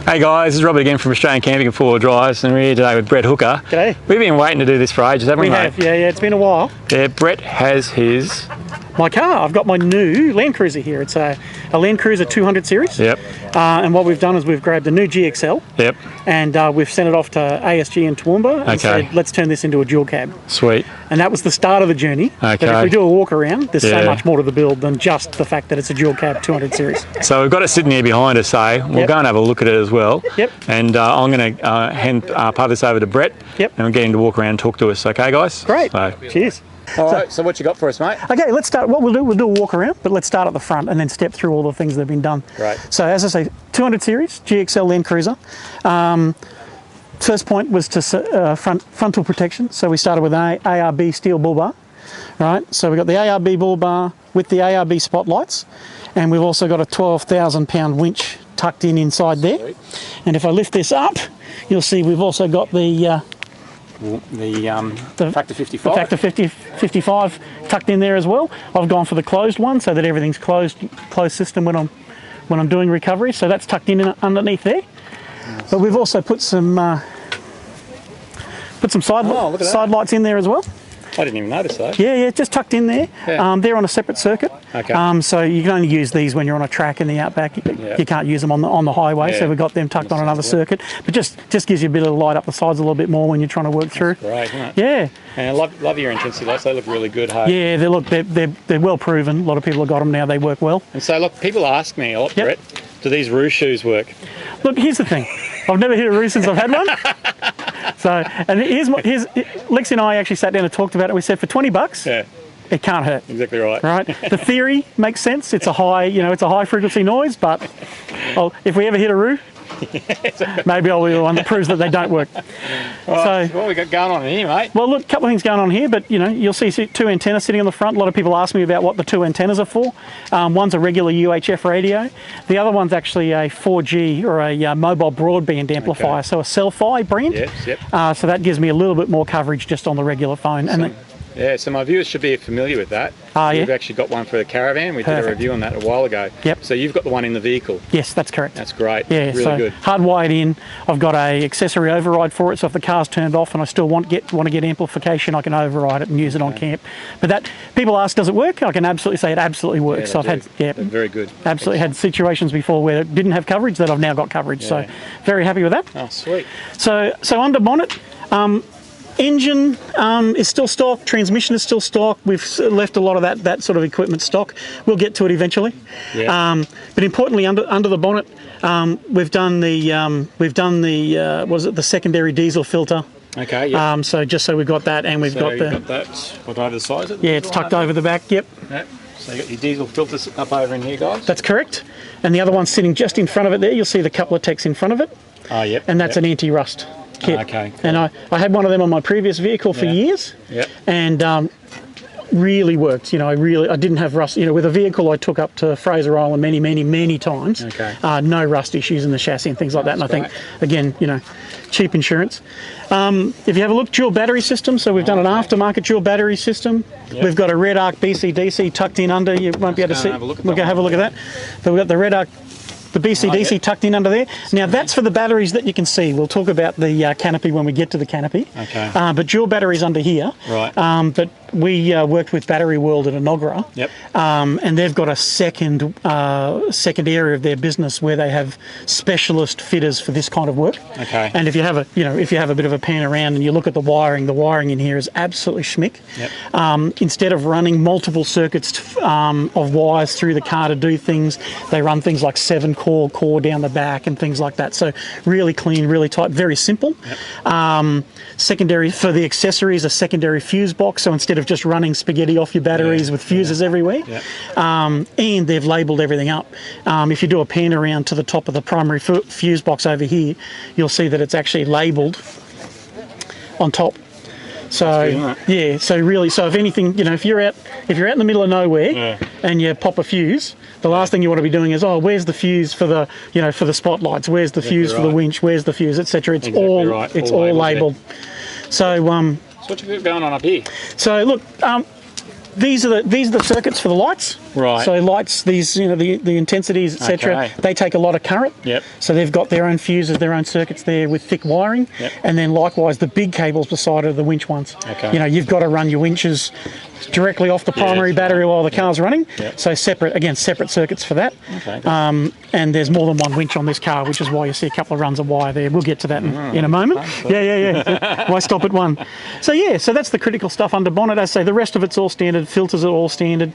Hey guys, this is Robert again from Australian Camping and 4-Wheel Drives, and we're here today with Brett Hooker. G'day. We've been waiting to do this for ages, haven't we, mate? We have, yeah, it's been a while. Yeah, Brett has his... My car, I've got my new Landcruiser here. It's a Landcruiser 200 series. Yep. And what we've done is we've grabbed a new GXL. Yep. And we've sent it off to ASG in Toowoomba and said, let's turn this into a dual cab. Sweet. And that was the start of the journey. Okay. But if we do a walk around, there's so much more to the build than just the fact that it's a dual cab 200 series. So we've got it sitting here behind us, We'll go and have a look at it as well. Yep. And I'm going to hand part of this over to Brett. Yep. And we'll get him to walk around and talk to us. Okay, guys? Great. So. Cheers. All right, so what you got for us, mate? Okay, let's start. What we'll do a walk around, but let's start at the front and then step through all the things that have been done. Right. So as I say, 200 series, GXL Landcruiser. First point was to frontal protection. So we started with an ARB steel bull bar, right? So we got the ARB bull bar with the ARB spotlights, and we've also got a 12,000 pound winch tucked in inside there. Sweet. And if I lift this up, you'll see we've also got the Factor 55. The Factor 55 tucked in there as well. I've gone for the closed one so that everything's closed system when I'm doing recovery. So that's tucked in underneath there. Nice. But we've also put some side lights in there as well. I didn't even notice that. Yeah, just tucked in there. Yeah. They're on a separate circuit. Okay. So you can only use these when you're on a track in the outback. You can't use them on the highway. Yeah. So we've got them tucked on another circuit. But just gives you a bit of light up the sides a little bit more when you're trying to work through. Great, isn't it? Yeah. And I love your intensity lights. They look really good. Hey? Yeah, they're well proven. A lot of people have got them now. They work well. And so look, people ask me a lot, Brett, do these roof shoes work? Look, here's the thing. I've never hit a roof since I've had one. So, and here's Lex and I actually sat down and talked about it. We said for $20, it can't hurt. Exactly right. Right. The theory makes sense. It's a high frequency noise, but if we ever hit a roof, maybe I'll be the one that proves that they don't work. Right, so what we got going on here, mate? Well, look, a couple of things going on here, but you'll see two antennas sitting on the front. A lot of people ask me about what the two antennas are for. One's a regular UHF radio. The other one's actually a 4G or a mobile broadband amplifier, so a Cell-Fi brand. Yep. So that gives me a little bit more coverage just on the regular phone. So my viewers should be familiar with that. We've actually got one for the caravan. We did a review on that a while ago. Yep. So you've got the one in the vehicle. Yes, that's correct. That's great. Yeah, really good. Hardwired in. I've got a accessory override for it, so if the car's turned off and I still want to get amplification, I can override it and use it on camp. But that people ask, does it work? I can absolutely say it absolutely works. So I've had very good. Absolutely had situations before where it didn't have coverage that I've now got coverage. So very happy with that. Oh, sweet. So under bonnet. Engine is still stock, transmission is still stock. We've left a lot of that sort of equipment stock. We'll get to it eventually. Yeah. But importantly, under the bonnet, we've done the secondary diesel filter. Okay. Yeah. So just so we've got that, and we've got that. What over the sides? It's tucked over the back. Yep. So you got your diesel filters up over in here, guys. That's correct. And the other one's sitting just in front of it there. You'll see the couple of techs in front of it. Oh, yep. And that's an anti-rust kit. Okay. Cool. And I had one of them on my previous vehicle for years. Yep. And really worked. I didn't have rust. With a vehicle I took up to Fraser Island many times. Okay. No rust issues in the chassis and things like that. And I think again, cheap insurance. If you have a look, dual battery system. So we've done an aftermarket dual battery system. Yep. We've got a Red Arc BC-DC tucked in under. You won't be able to see. We'll go have a look at that. But we've got the Red Arc. The BC-DC tucked in under there. Now that's for the batteries that you can see. We'll talk about the Canopy when we get to the Canopy. Okay. But dual batteries under here. Right. But we worked with Battery World at Enoggera. Yep. And they've got a second area of their business where they have specialist fitters for this kind of work. Okay. And if you have a bit of a pan around and you look at the wiring in here is absolutely schmick. Yep. Instead of running multiple circuits of wires through the car to do things, they run things like 7-core down the back and things like that. So really clean, really tight, very simple. Yep. Secondary for the accessories, a secondary fuse box. So instead of just running spaghetti off your batteries with fuses everywhere, and they've labelled everything up. If you do a pan around to the top of the primary fuse box over here, you'll see that it's actually labelled on top. So so if anything, if you're out in the middle of nowhere and you pop a fuse, the last thing you want to be doing is, where's the fuse for the for the spotlights? Where's the fuse for the winch? Where's the fuse, etc. It's all labelled. So what you got going on up here? So look, these are the circuits for the lights. Right. So lights, these, you know, the intensities, etc. Okay. They take a lot of current. Yep. So they've got their own fuses, their own circuits there with thick wiring. Yep. And then likewise the big cables beside are the winch ones. Okay. You know, you've got to run your winches directly off the primary battery while the car's running. Yep. So separate circuits for that. Okay. And there's more than one winch on this car, which is why you see a couple of runs of wire there. We'll get to that in a moment. Yeah. Why stop at one? So so that's the critical stuff under bonnet. As I say, the rest of it's all standard. Filters are all standard.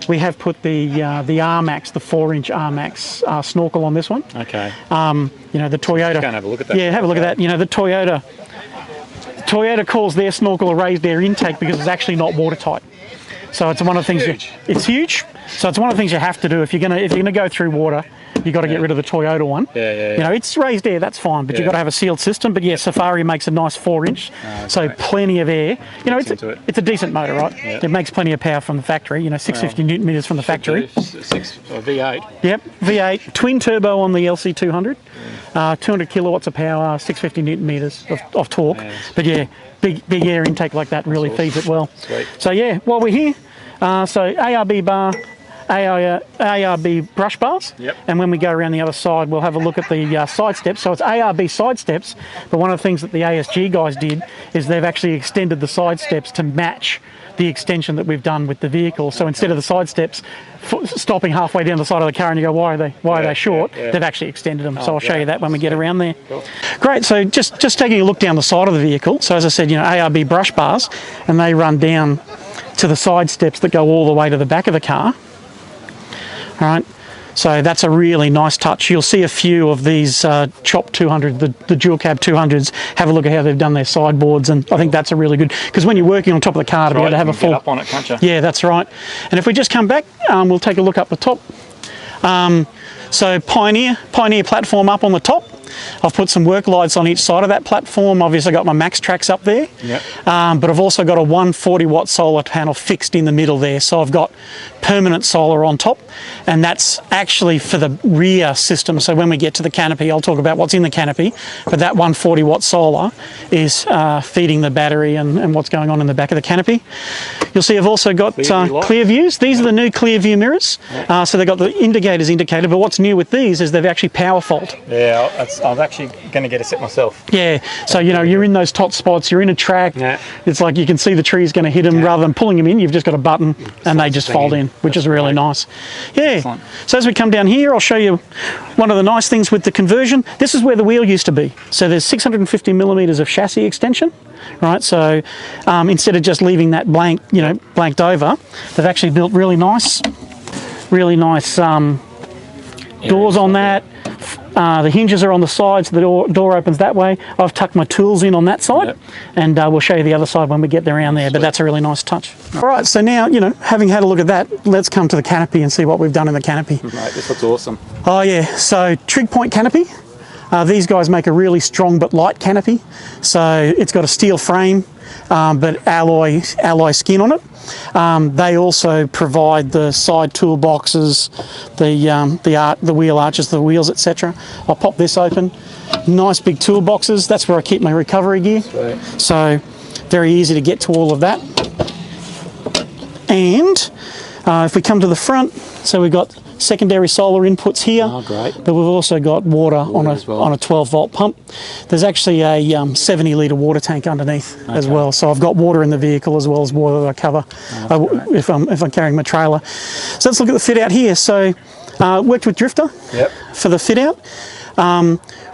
We have put the R-Max, the 4-inch R-Max snorkel on this one. Okay. You know, the Toyota. Just go and have a look at that. Yeah, have a look at that. You know, the Toyota calls their snorkel a raised air intake because it's actually not watertight. So it's one of the things. It's huge. So it's one of the things you have to do if you're gonna go through water. You've got to get rid of the Toyota one. You know, it's raised air, that's fine, but you've got to have a sealed system. But yeah, Safari makes a nice 4-inch, so plenty of air. You know, it's a decent motor, right? It makes plenty of power from the factory. You know, 650 newton meters from the factory. V8. Yep, V8 twin turbo on the LC200, 200 kilowatts of power, 650 newton meters of torque. But yeah, big air intake like that really feeds it well. Sweet. So yeah, while we're here, so ARB bar. ARB brush bars, and when we go around the other side we'll have a look at the side steps. So it's ARB side steps, but one of the things that the ASG guys did is they've actually extended the side steps to match the extension that we've done with the vehicle. So instead of the side steps stopping halfway down the side of the car and you go, why are they short? They've actually extended them. So I'll show you that when we get around there. Cool. Great. So just taking a look down the side of the vehicle. So as I said, you know, ARB brush bars, and they run down to the side steps that go all the way to the back of the car. All right, so that's a really nice touch. You'll see a few of these Chop 200, the dual cab 200s. Have a look at how they've done their sideboards, and I think that's a really good, because when you're working on top of the car to be able to have a full. Get up on it, can't you? Yeah, that's right. And if we just come back, we'll take a look up the top. So Pioneer platform up on the top. I've put some work lights on each side of that platform. Obviously, I've got my Max Tracks up there, but I've also got a 140 watt solar panel fixed in the middle there. So I've got permanent solar on top, and that's actually for the rear system. So when we get to the canopy, I'll talk about what's in the canopy, but that 140 watt solar is feeding the battery and what's going on in the back of the canopy. You'll see I've also got clear views. These are the new clear view mirrors. So they've got the indicators indicated, but what's new with these is they've actually power fault. Yeah, I'm actually going to get a set myself. Yeah, so you know, you're in those top spots, you're in a track, it's like you can see the tree's going to hit them. Rather than pulling them in, you've just got a button and they just fold in, which is really nice. Yeah, excellent. So as we come down here, I'll show you one of the nice things with the conversion. This is where the wheel used to be. So there's 650 millimeters of chassis extension, right? So instead of just leaving that blank, you know, blanked over, they've actually built really nice doors on that. The hinges are on the side, so the door opens that way. I've tucked my tools in on that side, and we'll show you the other side when we get around there, but that's a really nice touch. All right, so now, you know, having had a look at that, let's come to the canopy and see what we've done in the canopy. Right, this looks awesome. Oh yeah, so Trig Point canopy. These guys make a really strong but light canopy. So it's got a steel frame, but alloy skin on it. They also provide the side toolboxes, the wheel arches, the wheels, etc. I'll pop this open. Nice big toolboxes. That's where I keep my recovery gear. Sweet. So very easy to get to all of that. And if we come to the front, so we've got secondary solar inputs here, but we've also got water on a 12 volt pump. There's actually a 70 litre water tank underneath as well, so I've got water in the vehicle as well as water that I cover if I'm carrying my trailer. So let's look at the fit out here. So worked with Drifta for the fit out.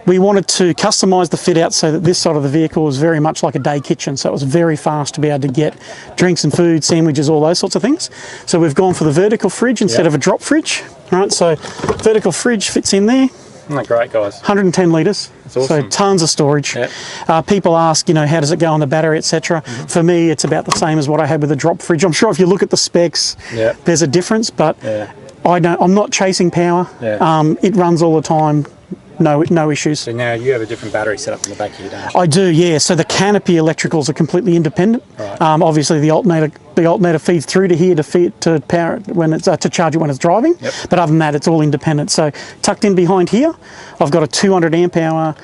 We wanted to customise the fit out so that this side of the vehicle was very much like a day kitchen, so it was very fast to be able to get drinks and food, sandwiches, all those sorts of things. So we've gone for the vertical fridge instead of a drop fridge. All right, so vertical fridge fits in there. Isn't that great, guys? 110 litres, awesome. So tons of storage. People ask, you know, how does it go on the battery, etc. For me, it's about the same as what I had with the drop fridge. I'm sure if you look at the specs, there's a difference, but I'm not chasing power. It runs all the time. No issues. So now you have a different battery set up in the back here, don't you? I do, yeah. So the canopy electricals are completely independent. Right. Obviously, the alternator feeds through to here to power it when it's to charge it when it's driving. But other than that, it's all independent. So tucked in behind here, I've got a 200 amp hour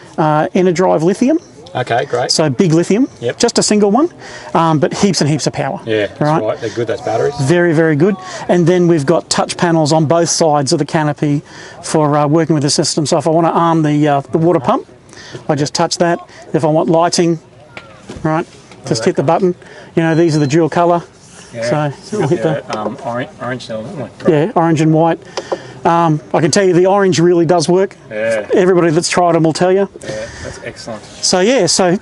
Enerdrive lithium. Okay, great. So big lithium, Yep. just a single one, but heaps and heaps of power. Yeah, that's right. They're good, those batteries. Very, very good. And then we've got touch panels on both sides of the canopy for working with the system. So if I want to arm the water pump, I just touch that. If I want lighting, right, just hit the button. You know, these are the dual colour. Yeah. So I'll hit the orange. Yeah, orange and white. I can tell you the orange really does work. Yeah. Everybody that's tried them will tell you. Yeah, that's excellent. So yeah, so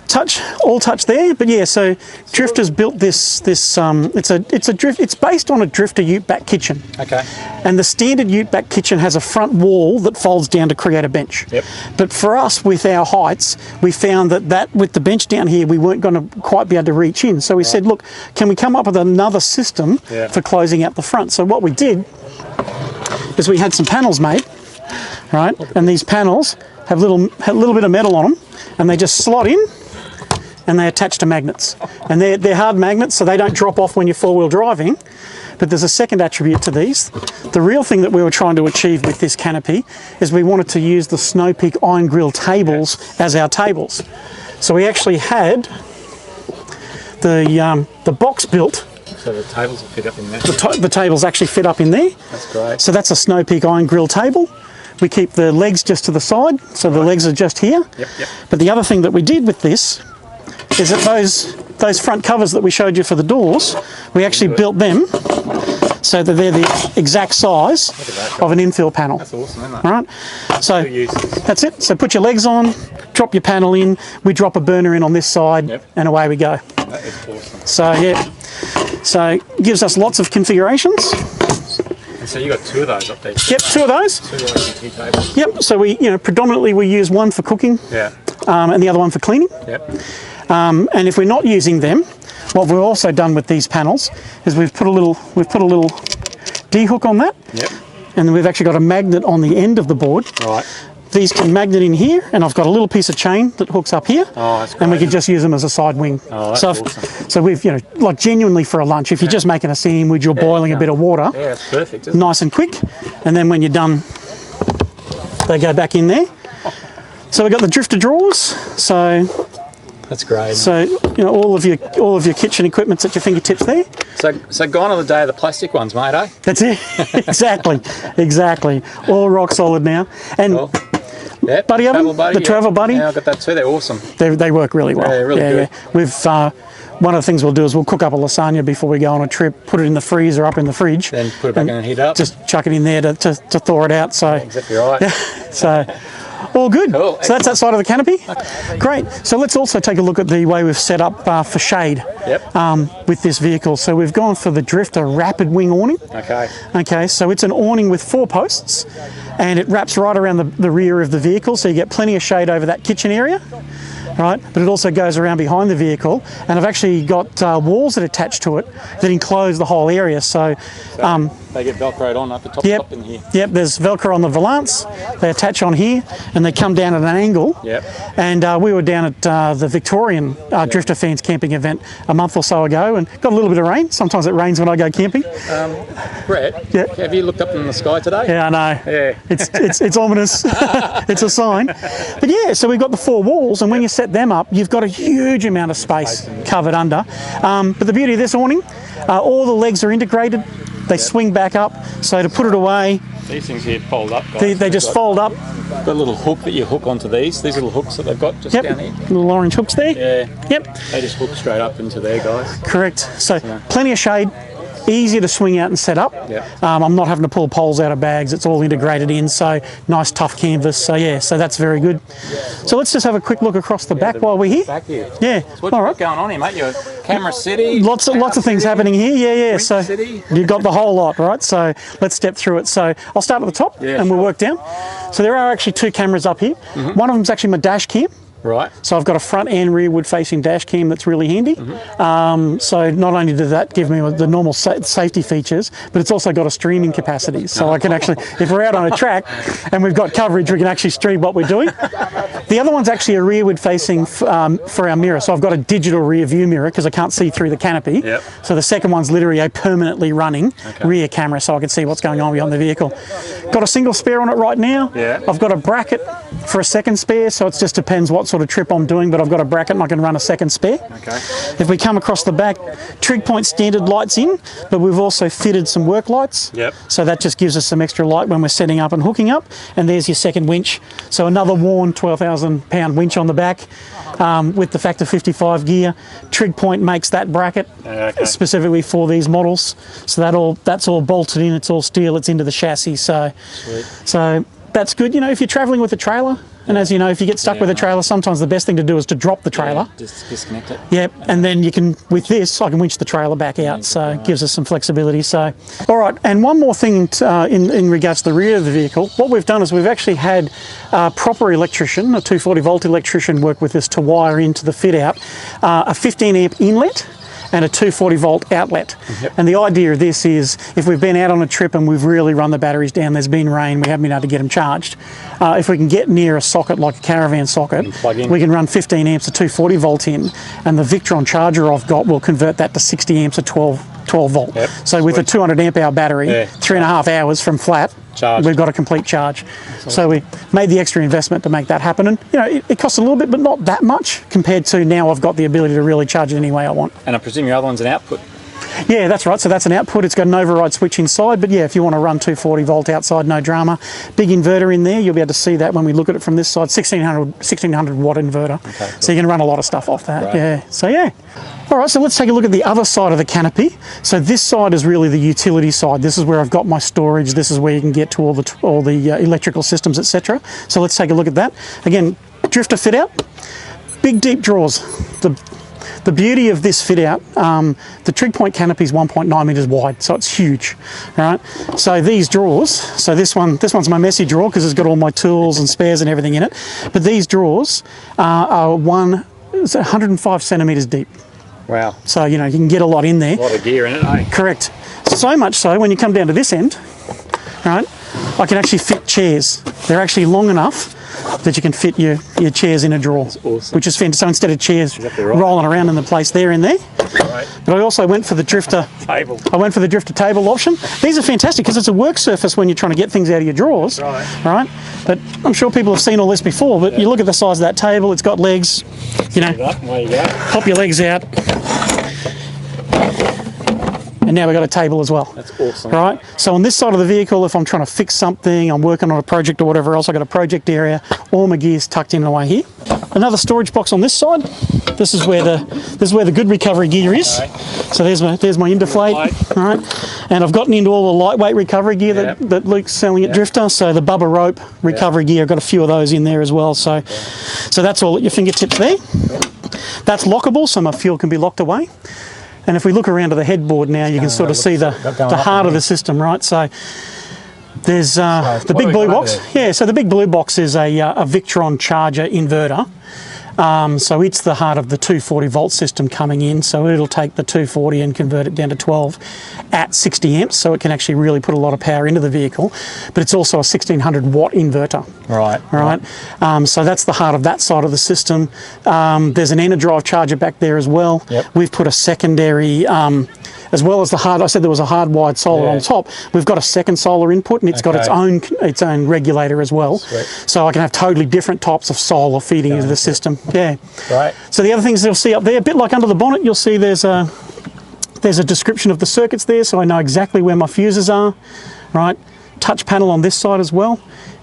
all touch there. But yeah, so Drifta's built this. It's a drift. It's based on a Drifta Ute back kitchen. Okay. And the standard Ute back kitchen has a front wall that folds down to create a bench. Yep. But for us, with our heights, we found that with the bench down here, we weren't going to quite be able to reach in. So we said, look, can we come up with another system for closing out the front? So what we did is we had some panels made, right? And these panels have a little bit of metal on them, and they just slot in, and they attach to magnets. And they're hard magnets, so they don't drop off when you're four-wheel driving. But there's a second attribute to these. The real thing that we were trying to achieve with this canopy is we wanted to use the Snow Peak iron grill tables as our tables. So we actually had the box built. So the tables will fit up in there? The tables actually fit up in there. That's great. So that's a Snow Peak iron grill table. We keep the legs just to the side, so the legs are just here. Yep. But the other thing that we did with this is that those front covers that we showed you for the doors, we actually built them so that they're the exact size of an infill panel. That's awesome, isn't it? Right? So that's it. So put your legs on, drop your panel in, we drop a burner in on this side, and away we go. That is awesome. So yeah. So it gives us lots of configurations. And so you got two of those up there? Yep, two of those. Two IGT tables. Yep. So we, predominantly we use one for cooking, and the other one for cleaning. Yep. And if we're not using them, what we've also done with these panels is we've put a little D hook on that. Yep. And we've actually got a magnet on the end of the board. Right. These can magnet in here, and I've got a little piece of chain that hooks up here. Oh, that's great. And we can just use them as a side wing. Oh, that's awesome. So we've, like genuinely for a lunch, if you're just making a sandwich or boiling a bit of water, it's perfect, isn't it? nice and quick, and then when you're done, they go back in there. So we've got the Drifta drawers. So that's great. So all of your kitchen equipment's at your fingertips there. So gone are the day of the plastic ones, mate, eh? That's it. exactly. All rock solid now. And cool. Yep, buddy of them, the Travel Buddy. Yeah, I've got that too. They're awesome. They work really well. Yeah, they're really good. Yeah. We've one of the things we'll do is we'll cook up a lasagna before we go on a trip, put it in the freezer up in the fridge, then put it back in and heat up. Just chuck it in there to thaw it out. So exactly right. Yeah, so all good. Cool. So that's that side of the canopy. Okay. Great. So let's also take a look at the way we've set up for shade. Yep. With this vehicle. So we've gone for the Drifta rapid wing awning. Okay. Okay. So it's an awning with 4 posts, and it wraps right around the rear of the vehicle, so you get plenty of shade over that kitchen area. Right, but it also goes around behind the vehicle, and I've actually got walls that attach to it that enclose the whole area. So they get velcroed on at the top in here. Yep, there's Velcro on the volants. They attach on here, and they come down at an angle. Yep. And we were down at the Victorian Drifta Fans camping event a month or so ago, and got a little bit of rain. Sometimes it rains when I go camping. Brett, have you looked up in the sky today? Yeah, I know. Yeah. It's ominous. It's a sign. But yeah, so we've got the 4 walls, and when you set them up, you've got a huge amount of space covered under. But the beauty of this awning, all the legs are integrated. They swing back up, so to put it away, these things here fold up, guys. They just fold up. Got a little hook that you hook onto these little hooks that they've got just down here. Little orange hooks there. Yeah. Yep. They just hook straight up into there, guys. Correct. So plenty of shade, easier to swing out and set up. Yep. I'm not having to pull poles out of bags. It's all integrated in, so nice tough canvas. So yeah, so that's very good. So let's just have a quick look across the back while we're here. Back here. Yeah. So what's going on here, mate? You're Camera City. Lots of things happening here. Yeah. So City. you've got the whole lot, right? So let's step through it. So I'll start at the top and we'll work down. So there are actually 2 cameras up here. One of them's actually my dash cam. Right. So I've got a front and rearward facing dash cam that's really handy. So not only does that give me the normal safety features, but it's also got a streaming capacity. So I can actually, if we're out on a track and we've got coverage, we can actually stream what we're doing. The other one's actually a rearward facing for our mirror. So I've got a digital rear view mirror because I can't see through the canopy. Yep. So the second one's literally a permanently running rear camera, so I can see what's going on behind the vehicle. Got a single spare on it right now. Yeah. I've got a bracket for a second spare, so it just depends what sort sort of trip I'm doing, but I've got a bracket and I can run a second spare. Okay. If we come across the back, trig point standard lights in, but we've also fitted some work lights. Yep. So that just gives us some extra light when we're setting up and hooking up. And there's your second winch. So another worn 12,000 pound winch on the back with the Factor 55 gear. Trig point makes that bracket specifically for these models. So that's all bolted in, it's all steel, it's into the chassis. So that's good. You know, if you're traveling with a trailer, and as you know, if you get stuck with a trailer, sometimes the best thing to do is to drop the trailer. Just disconnect it. Yep, and then you can, with this, I can winch the trailer back out, so it gives us some flexibility. So, all right, and one more thing in regards to the rear of the vehicle, what we've done is we've actually had a proper electrician, a 240 volt electrician, work with us to wire into the fit out a 15 amp inlet and a 240 volt outlet. Yep. And the idea of this is if we've been out on a trip and we've really run the batteries down, there's been rain, we haven't been able to get them charged. If we can get near a socket like a caravan socket, we can run 15 amps of 240 volt in, and the Victron charger I've got will convert that to 60 amps of 12 volt. Yep. So with a 200 amp hour battery, 3.5 hours from flat, we've got a complete charge. So we made the extra investment to make that happen, and you know it costs a little bit, but not that much compared to now I've got the ability to really charge it any way I want. And I presume your other one's an output. Yeah, that's right. So that's an output. It's got an override switch inside, but yeah, if you want to run 240 volt outside, no drama. Big inverter in there. You'll be able to see that when we look at it from this side. 1600 watt inverter. Okay, cool. So you can run a lot of stuff off that. Right. Yeah. So yeah. All right, so let's take a look at the other side of the canopy. So this side is really the utility side. This is where I've got my storage. This is where you can get to all the electrical systems, etc. So let's take a look at that. Again, Drifta fit out. Big deep drawers. The beauty of this fit out, the trig point canopy is 1.9 metres wide, so it's huge, right? So these drawers, so this one's my messy drawer because it's got all my tools and spares and everything in it, but these drawers are 105 centimetres deep. Wow. So, you know, you can get a lot in there. A lot of gear in it, eh? Correct. So much so, when you come down to this end, right, I can actually fit chairs. They're actually long enough that you can fit your chairs in a drawer. That's awesome. Which is fantastic. So instead of chairs rolling around in the place, they're in there. Right. But I also went for the Drifta table. I went for the Drifta table option. These are fantastic because it's a work surface when you're trying to get things out of your drawers. Right. But I'm sure people have seen all this before, but you look at the size of that table, it's got legs, you know, there you go. Pop your legs out. And now we've got a table as well. That's awesome. Right? So on this side of the vehicle, if I'm trying to fix something, I'm working on a project or whatever else, I've got a project area, all my gear's tucked in away here. Another storage box on this side. This is where the good recovery gear is. So there's my Indeflate. Right? And I've gotten into all the lightweight recovery gear that Luke's selling at Drifta. So the Bubba rope recovery gear, I've got a few of those in there as well. So that's all at your fingertips there. That's lockable, so my fuel can be locked away. And if we look around to the headboard now, you can sort of see the heart of the system, right? So there's the big blue box. Yeah, so the big blue box is a Victron charger inverter. So it's the heart of the 240 volt system coming in. So it'll take the 240 and convert it down to 12 at 60 amps. So it can actually really put a lot of power into the vehicle. But it's also a 1600 watt inverter. Right. So that's the heart of that side of the system. There's an EnerDrive charger back there as well. Yep. We've put a secondary, as well as the hard, I said there was a hardwired solar on top. We've got a second solar input, and it's got its own regulator as well. Sweet. So I can have totally different types of solar feeding into the system. Yeah. Right. So the other things you'll see up there, a bit like under the bonnet, you'll see there's a description of the circuits there, so I know exactly where my fuses are. Right. Touch panel on this side as well.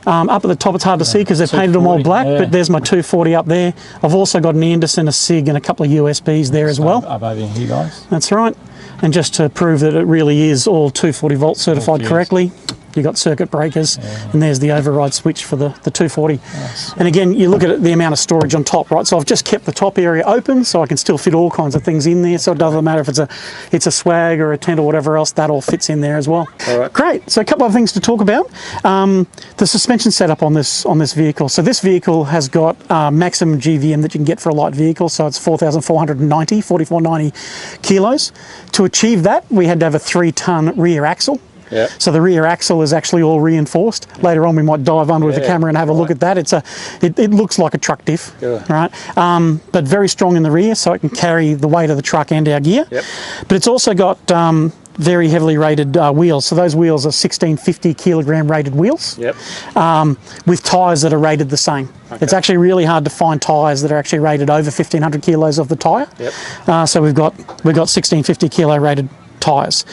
Up at the top it's hard to see because they've painted them all black, but there's my 240 up there. I've also got an Anderson, a SIG, and a couple of USBs there as well. Up over here, guys. That's right. And just to prove that it really is all 240 volt certified correctly, you've got circuit breakers, and there's the override switch for the 240. Nice. And again, you look at the amount of storage on top, right? So I've just kept the top area open so I can still fit all kinds of things in there. So it doesn't matter if it's a swag or a tent or whatever else, that all fits in there as well. All right. Great. So a couple of things to talk about. The suspension setup on this vehicle. So this vehicle has got maximum GVM that you can get for a light vehicle. So it's 4,490 kilos. To achieve that, we had to have a 3-ton rear axle. Yep. So the rear axle is actually all reinforced. Later on we might dive under with the camera and have a look at that. It looks like a truck diff, right? But very strong in the rear, so it can carry the weight of the truck and our gear. Yep. But it's also got very heavily rated wheels. So those wheels are 1650 kilogram rated wheels. Yep. With tyres that are rated the same. Okay. It's actually really hard to find tyres that are actually rated over 1500 kilos of the tyre. Yep. So we've got 1650 kilo rated tyres.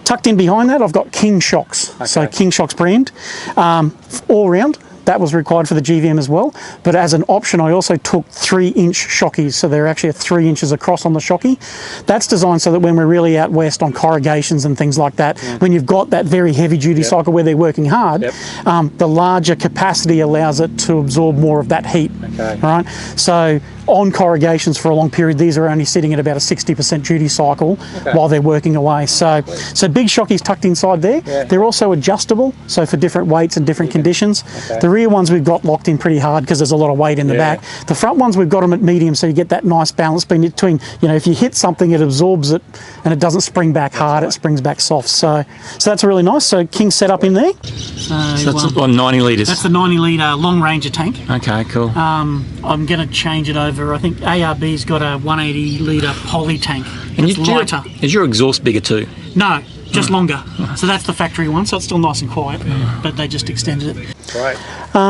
Tucked in behind that, I've got King shocks. Okay. So King shocks brand, all round. That was required for the GVM as well. But as an option, I also took 3-inch shockies. So they're actually 3 inches across on the shocky. That's designed so that when we're really out west on corrugations and things like that, when you've got that very heavy duty cycle where they're working hard, the larger capacity allows it to absorb more of that heat. Okay. All right. So on corrugations for a long period, these are only sitting at about a 60% duty cycle while they're working away. So big shockies tucked inside there. Yeah. They're also adjustable, so for different weights and different conditions. Okay. The rear ones we've got locked in pretty hard because there's a lot of weight in the back. The front ones we've got them at medium, so you get that nice balance between, you know, if you hit something, it absorbs it and it doesn't spring back hard, it springs back soft. So that's really nice. So King setup in there. So that's 90 litres. That's the 90 litre long ranger tank. Okay, cool. I'm going to change it over. I think ARB's got a 180 litre poly tank. And it's lighter. Is your exhaust bigger too? No, just longer. So that's the factory one, so it's still nice and quiet, but they just extended it. Right.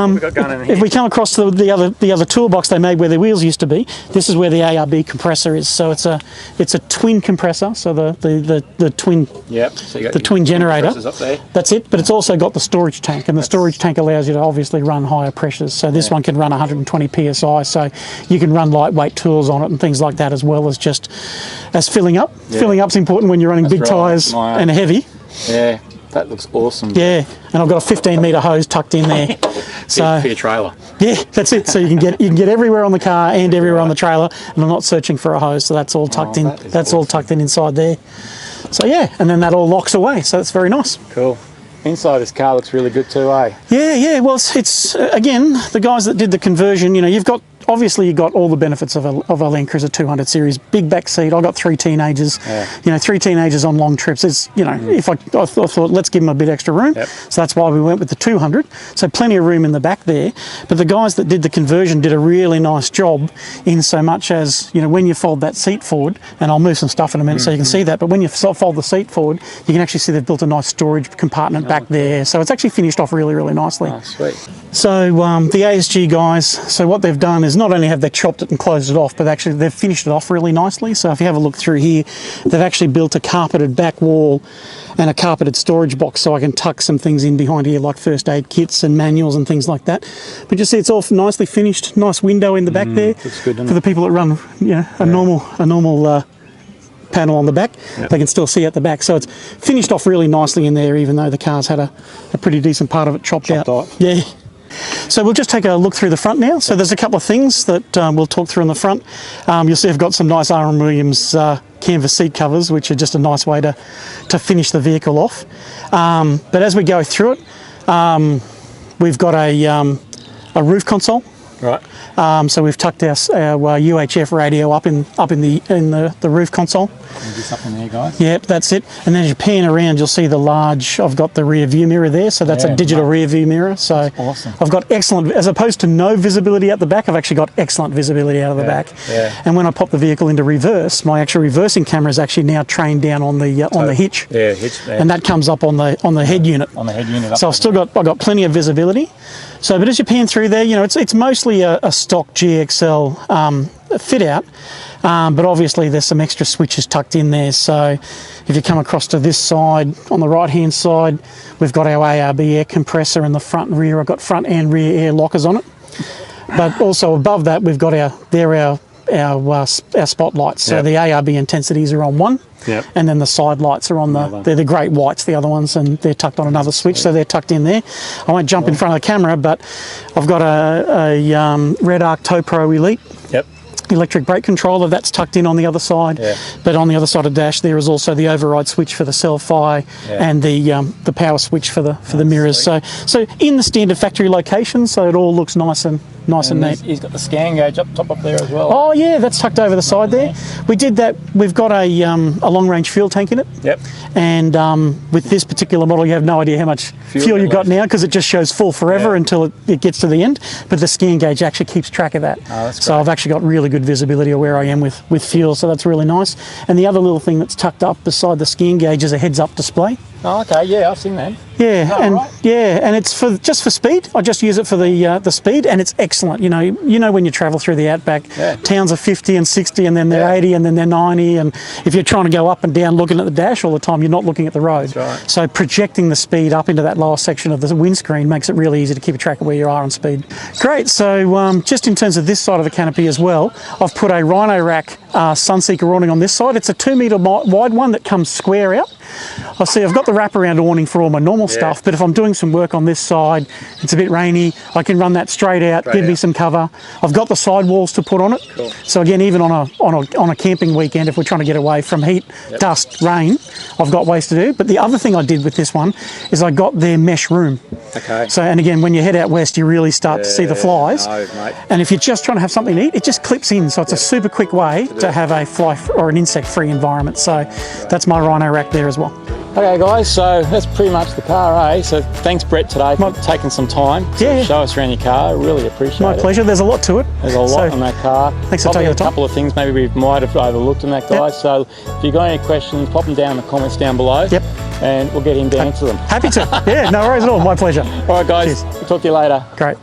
We've got going in here. If we come across to the other toolbox they made where the wheels used to be, this is where the ARB compressor is. So it's a twin compressor, so the twin so you got twin generator. Up there. That's it, but it's also got the storage tank, and the storage tank allows you to obviously run higher pressures. So this one can run 120 psi, so you can run lightweight tools on it and things like that, as well as just as filling up. Yeah. Filling up's important when you're running big tyres and heavy. Yeah. That looks awesome. Yeah, and I've got a 15-metre hose tucked in there. So for your trailer. Yeah, that's it. So you can get everywhere on the car and everywhere on the trailer, and I'm not searching for a hose. So that's all tucked in. That's awesome. All tucked in inside there. So yeah, and then that all locks away. So that's very nice. Cool. Inside this car looks really good too, eh? Yeah. Well, it's again the guys that did the conversion. You know, you've got. Obviously, you got all the benefits of a Landcruiser 200 series, big back seat. I got 3 teenagers. Yeah. You know, 3 teenagers on long trips. It's, you know, if I thought let's give them a bit extra room. Yep. So that's why we went with the 200. So plenty of room in the back there. But the guys that did the conversion did a really nice job in so much as, you know, when you fold that seat forward, and I'll move some stuff in a minute so you can see that. But when you fold the seat forward, you can actually see they've built a nice storage compartment back there. So it's actually finished off really, really nicely. Oh, sweet. So the ASG guys, so what they've done is not only have they chopped it and closed it off, but actually they've finished it off really nicely. So if you have a look through here, they've actually built a carpeted back wall and a carpeted storage box, so I can tuck some things in behind here like first aid kits and manuals and things like that. But you see it's all nicely finished, nice window in the back there. Looks good, doesn't for the people that run, you know, a normal panel on the back, they can still see at the back. So it's finished off really nicely in there, even though the car's had a pretty decent part of it chopped out. Off. Yeah. So we'll just take a look through the front now. So there's a couple of things that we'll talk through in the front. You'll see I've got some nice R.M. Williams canvas seat covers, which are just a nice way to finish the vehicle off. But as we go through it, we've got a roof console. Right. So we've tucked our UHF radio up in the roof console. Can you do something there, guys? Yep, that's it. And then as you pan around, you'll see the large. I've got the rear view mirror there, so that's a digital rear view mirror. So that's awesome. I've got excellent, as opposed to no visibility at the back. I've actually got excellent visibility out of the back. Yeah. And when I pop the vehicle into reverse, my actual reversing camera is actually now trained down on the hitch. Yeah, hitch. Yeah. And that comes up on the head unit. On the head unit. So I've got plenty of visibility. So, but as you pan through there, you know, it's mostly a stock GXL fit out, but obviously there's some extra switches tucked in there. So if you come across to this side, on the right hand side, we've got our ARB air compressor in the front and rear. I've got front and rear air lockers on it. But also above that, we've got our spotlights. So the ARB intensities are on one. Yep. And then the side lights are on they're the great whites, the other ones, and they're tucked on another switch, so they're tucked in there. I won't jump in front of the camera, but I've got a Red Arc Tow Pro Elite. Yep. Electric brake controller, that's tucked in on the other side. Yeah. But on the other side of the dash, there is also the override switch for the self-fi and the power switch for the mirrors. So in the standard factory location, so it all looks nice and nice and neat. He's got the scan gauge up top up there as well. Oh yeah, that's tucked over the side there. We did that. We've got a long-range fuel tank in it. Yep. And with this particular model, you have no idea how much fuel you've got now because it just shows full forever until it gets to the end. But the scan gauge actually keeps track of that. Oh, that's so great. I've actually got really good visibility of where I am with fuel, so that's really nice. And the other little thing that's tucked up beside the scan gauge is a heads-up display. Oh, okay, yeah, I've seen that. Yeah, and it's just for speed. I just use it for the speed, and it's excellent. You know when you travel through the outback, towns are 50 and 60, and then they're 80, and then they're 90, and if you're trying to go up and down looking at the dash all the time, you're not looking at the road. That's right. So projecting the speed up into that lower section of the windscreen makes it really easy to keep a track of where you are on speed. Great. So just in terms of this side of the canopy as well, I've put a Rhino Rack Sunseeker awning on this side. It's a 2 metre wide one that comes square out. I see I've got the wraparound awning for all my normal stuff, but if I'm doing some work on this side, it's a bit rainy, I can run that straight out, give me some cover. I've got the sidewalls to put on it. Cool. So again, even on a camping weekend, if we're trying to get away from heat, dust, rain, I've got ways to do. But the other thing I did with this one is I got their mesh room. Okay. So, and again, when you head out west, you really start to see the flies. No, mate. And if you're just trying to have something to eat, it just clips in. So it's a super quick way to have a fly or an insect-free environment. So that's my Rhino Rack there as well. Okay guys, so that's pretty much the car, eh? So thanks Brett today for taking some time to show us around your car. I really appreciate it. My pleasure. There's a lot to it. There's a lot on that car. Thanks for taking the time. A couple of things maybe we might have overlooked in that, guys. So if you've got any questions, pop them down in the comments down below. Yep. And we'll get him to answer them. Happy to. Yeah, no worries at all. My pleasure. All right guys, we'll talk to you later. Great.